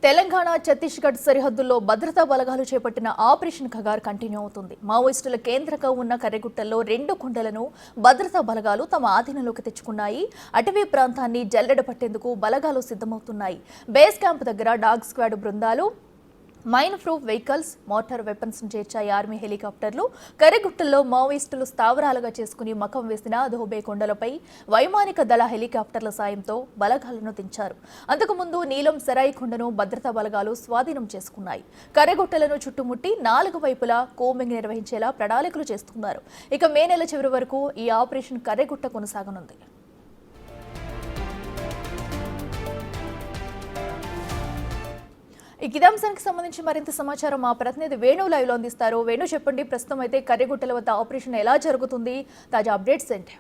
తెలంగాణ ఛత్తీస్గఢ్ సరిహద్దుల్లో భద్రతా బలగాలు చేపట్టిన ఆపరేషన్ ఖగార్ కంటిన్యూ అవుతుంది. మావోయిస్టుల కేంద్రంగా ఉన్న కర్రెగుట్టల్లో 2 కొండలను భద్రతా బలగాలు తమ ఆధీనంలోకి తెచ్చుకున్నాయి. అటవీ ప్రాంతాన్ని జల్లెడ పట్టేందుకు బలగాలు సిద్ధమవుతున్నాయి. బేస్ క్యాంప్ దగ్గర డాగ్ స్క్వాడ్ బృందాలు, mine proof vehicles, mortar weapons చేర్చాయి ఆర్మీ హెలికాప్టర్లు. కర్రెగుట్టల్లో మావోయిస్టులు స్థావరాలుగా చేసుకుని మకం వేసిన ధోబే కొండలపై వైమానిక దళ హెలికాప్టర్ల సాయంతో బలగాలను దించారు. అంతకుముందు నీలం సరాయి కొండను భద్రతా బలగాలు స్వాధీనం చేసుకున్నాయి. కర్రెగుట్టలను చుట్టుముట్టి 4 వైపులా కోంబింగ్ నిర్వహించేలా ప్రణాళికలు చేస్తున్నారు. ఇక మే నెల చివరి వరకు ఈ ఆపరేషన్ కర్రెగుట్ట కొనసాగనుంది. ఈ కిదాంశానికి సంబంధించి మరింత సమాచారం మా ప్రతినిధి వేణు లైవ్ లో అందిస్తారు. వేణు, చెప్పండి, ప్రస్తుతం అయితే కర్రెగుట్టల వద్ద ఆపరేషన్ ఎలా జరుగుతుంది? తాజా అప్డేట్స్ ఏంటి?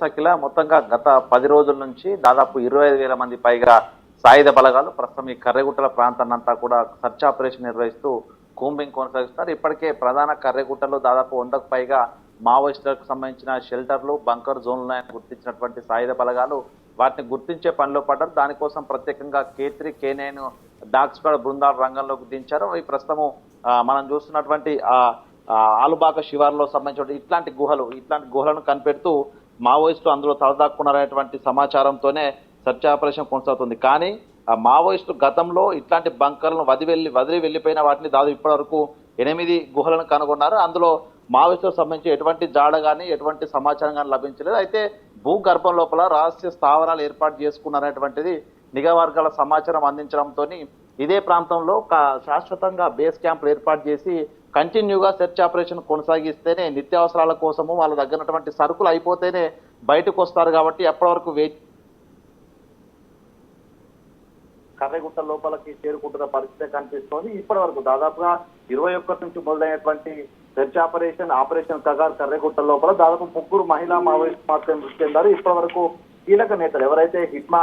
అఖిల, మొత్తంగా గత 10 రోజుల నుంచి దాదాపు 25,000 మంది పైగా సాయుధ బలగాలు ప్రస్తుతం ఈ కర్రెగుట్టల ప్రాంతాన్ని అంతా కూడా సర్చ్ ఆపరేషన్ నిర్వహిస్తూ కూంబింగ్ కొనసాగిస్తున్నారు. ఇప్పటికే ప్రధాన కర్రెగుట్టలో దాదాపు 100కు పైగా మావోయిస్టులకు సంబంధించిన షెల్టర్లు, బంకర్ జోన్లు గుర్తించినటువంటి సాయుధ బలగాలు వాటిని గుర్తించే పనిలో పడ్డారు. దానికోసం ప్రత్యేకంగా K3, K9 డాగ్ స్క్వాడ్ బృందాలు రంగంలోకి దించారు. ఈ ప్రస్తుతము మనం చూస్తున్నటువంటి ఆలుబాక శివార్లో సంబంధించిన ఇట్లాంటి గుహలను కనిపెడుతూ మావోయిస్టులు అందులో తలదాక్కున్నారనేటువంటి సమాచారంతోనే సెర్చ్ ఆపరేషన్ కొనసాగుతుంది. కానీ మావోయిస్టులు గతంలో ఇట్లాంటి బంకర్లను వదిలి వెళ్ళిపోయిన వాటిని దాదాపు ఇప్పటి వరకు 8 గుహలను కనుగొన్నారు. అందులో మావోయిస్టులకు సంబంధించి ఎటువంటి జాడ కానీ ఎటువంటి సమాచారం కానీ లభించలేదు. అయితే భూగర్భం లోపల రహస్య స్థావరాలు ఏర్పాటు చేసుకున్నారనేటువంటిది నిఘా వర్గాల సమాచారం అందించడంతో ఇదే ప్రాంతంలో శాశ్వతంగా బేస్ క్యాంపులు ఏర్పాటు చేసి కంటిన్యూగా సెర్చ్ ఆపరేషన్ కొనసాగిస్తేనే నిత్యావసరాల కోసము వాళ్ళ దగ్గరటువంటి సరుకులు అయిపోతేనే బయటకు వస్తారు. కాబట్టి ఎప్పటి వరకు కర్రెగుట్ట లోపలికి చేరుకుంటున్న పరిస్థితి కనిపిస్తోంది. ఇప్పటి వరకు దాదాపుగా 21 నుంచి మొదలైనటువంటి సెర్చ్ ఆపరేషన్ ఖగార్ కర్రెగుట్ట లోపల దాదాపు 3 మహిళా మావోయిస్టు మాత్రమే మృతి చెందారు. ఇప్పటి వరకు కీలక నేతలు ఎవరైతే హిడ్మా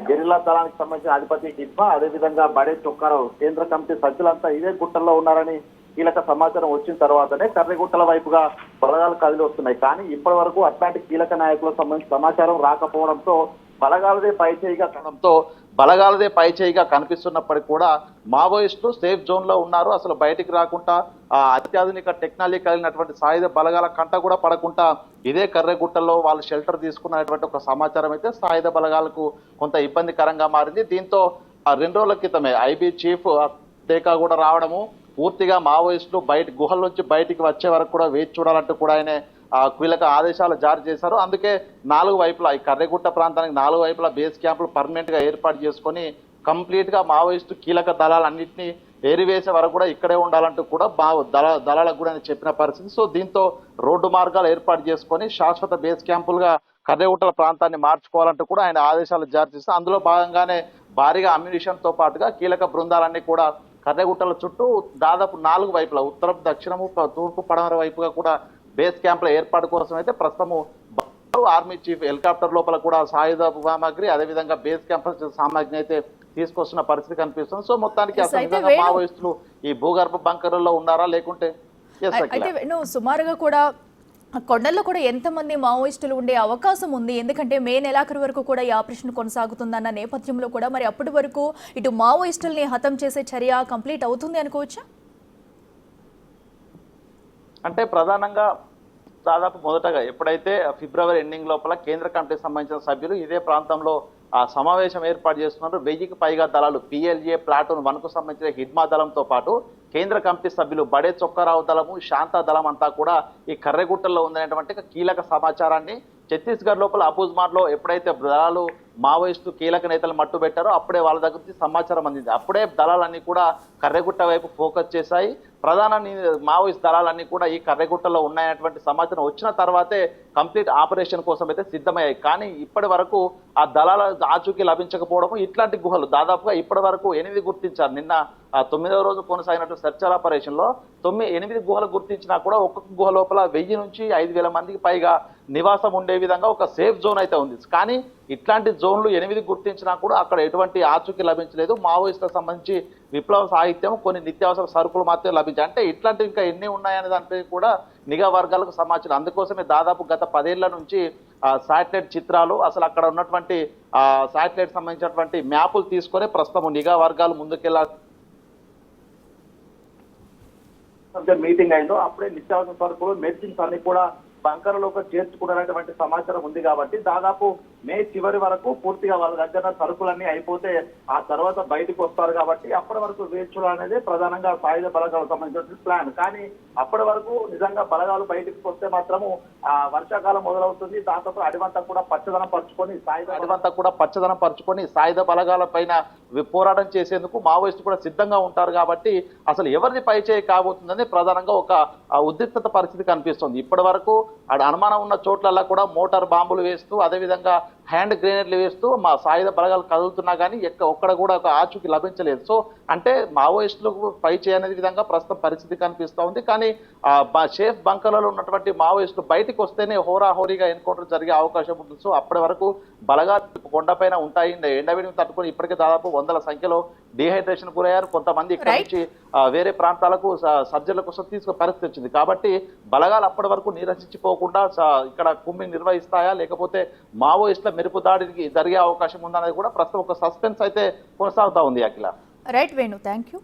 గెరిల్లా దళానికి సంబంధించిన అధిపతి హిడ్మా, అదేవిధంగా బడే చొక్కారావు కేంద్ర కమిటీ సభ్యులంతా ఇదే గుట్టల్లో ఉన్నారని కీలక సమాచారం వచ్చిన తర్వాతనే కర్రెగుట్టల వైపుగా బలగాలు కదిలి వస్తున్నాయి. కానీ ఇప్పటి వరకు అట్లాంటి కీలక నాయకులకు సంబంధించిన సమాచారం రాకపోవడంతో బలగాలదే పైచేయిగా కనిపిస్తున్నప్పటికీ కూడా మావోయిస్టులు సేఫ్ జోన్ లో ఉన్నారు. అసలు బయటికి రాకుండా అత్యాధునిక టెక్నాలజీ కలిగినటువంటి సాయుధ బలగాల కంట కూడా పడకుండా ఇదే కర్రెగుట్టలో వాళ్ళు షెల్టర్ తీసుకున్నటువంటి ఒక సమాచారం అయితే సాయుధ బలగాలకు కొంత ఇబ్బందికరంగా మారింది. దీంతో 2 రోజుల క్రితమే ఐబీ చీఫ్ తేకా కూడా రావడము, పూర్తిగా మావోయిస్టులు గుహల నుంచి బయటికి వచ్చే వరకు కూడా వేచి చూడాలంటూ కూడా ఆయన కీలక ఆదేశాలు జారీ చేశారు. అందుకే 4 వైపులా ఈ కర్రెగుట్ట ప్రాంతానికి 4 వైపులా బేస్ క్యాంపులు పర్మనెంట్ గా ఏర్పాటు చేసుకొని కంప్లీట్ గా మావోయిస్టు కీలక దళాలన్నింటినీ ఏరివేసే వరకు కూడా ఇక్కడే ఉండాలంటూ కూడా దళాలకు కూడా చెప్పిన పరిస్థితి. సో దీంతో రోడ్డు మార్గాలు ఏర్పాటు చేసుకొని శాశ్వత బేస్ క్యాంపులుగా కర్రెగుట్టల ప్రాంతాన్ని మార్చుకోవాలంటూ కూడా ఆయన ఆదేశాలు జారీ చేస్తారు. అందులో భాగంగానే భారీగా అమ్యునిషన్ తో పాటుగా కీలక బృందాలన్నీ కూడా కర్రెగుట్టల చుట్టూ దాదాపు 4 వైపులా ఉత్తరం, దక్షిణము, తూర్పు, పడమర వైపుగా కూడా బేస్ క్యాంప్ల ఏర్పాటు కోసం అయితే ప్రస్తుతము ఆర్మీ చీఫ్ హెలికాప్టర్ లోపల కూడా సాయుధ సామాగ్రి, అదేవిధంగా బేస్ క్యాంప్ సామాగ్రిని అయితే తీసుకొస్తున్న పరిస్థితి కనిపిస్తుంది. సో మొత్తానికి అసలు మావోయిస్టులు ఈ భూగర్భ బంకర్లలో ఉన్నారా లేకుంటే సుమారుగా కూడా కొండల్లో కూడా ఎంతమంది మావోయిస్టులు ఉండే అవకాశం ఉంది? ఎందుకంటే మే నెలాఖరు వరకు కూడా ఈ ఆపరేషన్ కొనసాగుతుందన్న నేపథ్యంలో కూడా మరి అప్పటి వరకు ఇటు మావోయిస్టుల్ని హతం చేసే చర్య కంప్లీట్ అవుతుంది అనుకోవచ్చా? అంటే ప్రధానంగా దాదాపు మొదటగా ఎప్పుడైతే ఫిబ్రవరి ఎండింగ్ లోపల కేంద్ర కమిటీకి సంబంధించిన సభ్యులు ఇదే ప్రాంతంలో సమావేశం ఏర్పాటు చేస్తున్నారు. 1000కి పైగా దళాలు PLA ప్లాటూన్ 1కు సంబంధించిన హిడ్మా దళంతో పాటు కేంద్ర కమిటీ సభ్యులు బడే చొక్కారావు దళము, శాంతా దళం అంతా కూడా ఈ కర్రెగుట్టల్లో ఉందనేటువంటి కీలక సమాచారాన్ని ఛత్తీస్గఢ్ లోపల అబూజ్మార్లో ఎప్పుడైతే దళాలు మావోయిస్టు కీలక నేతలు మట్టు పెట్టారో అప్పుడే వాళ్ళ దగ్గర నుంచి సమాచారం అందింది. అప్పుడే దళాలన్నీ కూడా కర్రెగుట్ట వైపు ఫోకస్ చేశాయి. ప్రధాన మావోయిస్ట్ దళాలన్నీ కూడా ఈ కర్రెగుట్టలో ఉన్నాయన్నటువంటి సమాచారం వచ్చిన తర్వాతే కంప్లీట్ ఆపరేషన్ కోసం అయితే సిద్ధమయ్యాయి. కానీ ఇప్పటి వరకు ఆ దళాల ఆచూకీ లభించకపోవడం, ఇట్లాంటి గుహలు దాదాపుగా ఇప్పటి వరకు 8 గుర్తించారు. నిన్న 9వ రోజు కొనసాగినటువంటి సెర్చ్ ఆపరేషన్ లో 8 గుహలు గుర్తించినా కూడా ఒక్కొక్క గుహ లోపల 1000 నుంచి 5,000 మందికి పైగా నివాసం ఉండే విధంగా ఒక సేఫ్ జోన్ అయితే ఉంది. కానీ ఇట్లాంటి జోన్లు 8 గుర్తించినా కూడా అక్కడ ఎటువంటి ఆచూకీ లభించలేదు. మావోయిస్టులకు సంబంధించి విప్లవ సాహిత్యం, కొన్ని నిత్యావసర సరుకులు మాత్రమే లభించాయి. అంటే ఇట్లాంటివి ఇంకా ఎన్ని ఉన్నాయనే దానిపై కూడా నిఘా వర్గాలకు సమాచారం. అందుకోసమే దాదాపు గత 10 ఏళ్ల నుంచి శాటిలైట్ చిత్రాలు, అసలు అక్కడ ఉన్నటువంటి శాటిలైట్ సంబంధించినటువంటి మ్యాపులు తీసుకొని ప్రస్తుతం నిఘా వర్గాలు ముందుకెళ్ళాలి. మీటింగ్ అయిందో అప్పుడే నిత్యావసర సరుకులు, మెడిసిన్స్ అన్ని కూడా బంకర్లోకి చేర్చుకున్నటువంటి సమాచారం ఉంది కాబట్టి దాదాపు మే చివరి వరకు పూర్తిగా వాళ్ళ దగ్గర సరుకులన్నీ అయిపోతే ఆ తర్వాత బయటకు వస్తారు కాబట్టి అప్పటి వరకు వేచి చూడాలనేది ప్రధానంగా సాయుధ బలగాలకు సంబంధించిన ప్లాన్. కానీ అప్పటి వరకు నిజంగా బలగాలు బయటకు వస్తే మాత్రము వర్షాకాలం మొదలవుతుంది. దాంతో అడివంతా కూడా పచ్చదనం పరుచుకొని సాయుధ బలగాల పైన పోరాటం చేసేందుకు మావోయిస్టు కూడా సిద్ధంగా ఉంటారు కాబట్టి అసలు ఎవరిని పై చేయి కాబోతుందని ప్రధానంగా ఒక ఉద్రిక్తత పరిస్థితి కనిపిస్తుంది. ఇప్పటి వరకు అనుమానం ఉన్న చోట్లల్లా కూడా మోటార్ బాంబులు వేస్తూ, అదేవిధంగా హ్యాండ్ గ్రెనేడ్లు వేస్తూ మా సాయుధ బలగాలు కదులుతున్నా కానీ ఒక్కడ కూడా ఒక ఆచూకీ లభించలేదు. సో అంటే మావోయిస్టులకు పై చేయనే విధంగా ప్రస్తుతం పరిస్థితి కనిపిస్తూ ఉంది. కానీ సేఫ్ బంకర్లలో ఉన్నటువంటి మావోయిస్టులు బయటకు వస్తేనే హోరాహోరీగా ఎన్కౌంటర్ జరిగే అవకాశం ఉంటుంది. సో అప్పటి వరకు బలగాలు కొండపైన ఉంటాయి. ఎండవేడిని తట్టుకొని ఇప్పటికే దాదాపు వందల సంఖ్యలో డిహైడ్రేషన్ గురయ్యారు. కొంతమంది ఇక్కడ నుంచి వేరే ప్రాంతాలకు సర్జన్ల కోసం తీసుకునే పరిస్థితి వచ్చింది. కాబట్టి బలగాలు అప్పటి వరకు నిరసించిపోకుండా ఇక్కడ కుమ్మింగ్ నిర్వహిస్తాయా, లేకపోతే మావోయిస్టుల మెరుపు దాడికి జరిగే అవకాశం ఉందనేది కూడా ప్రస్తుతం ఒక సస్పెన్స్ అయితే కొనసాగుతా ఉంది. Akhila. Right Venu, thank you.